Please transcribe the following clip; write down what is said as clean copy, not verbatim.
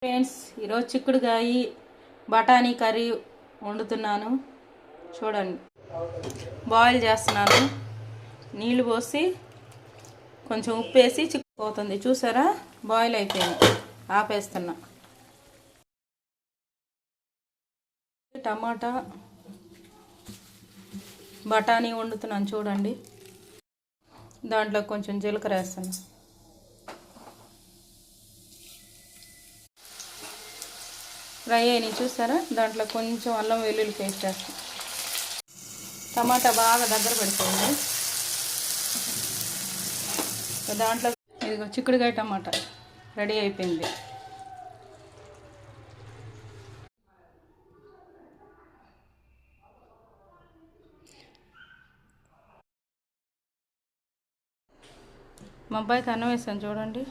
Friends, ఈరోజు చిక్కుడుకాయ బఠానీ కర్రీ వండుతున్నాను. చూడండి, బాయిల్ చేస్తున్నాను. నీళ్ళు పోసి కొంచెం ఉప్పు వేసి చిక్కుపోతుంది. చూసారా, బాయిల్ అయిపోయింది. ఆపేస్తున్నా. టమాటా బఠానీ వండుతున్నాను. చూడండి, దాంట్లో కొంచెం జీలకర్ర వేస్తాను. ఫ్రై అయినాయి చూసారా, దాంట్లో కొంచెం అల్లం వెల్లుల్లి పేస్ట్ వేస్తాం. టమాటా బాగా దగ్గర పడిపోయింది. దాంట్లో ఇదిగో చిక్కుడుకాయ టమాటా రెడీ అయిపోయింది. మా అబ్బాయికి అన్నం వేసాను చూడండి.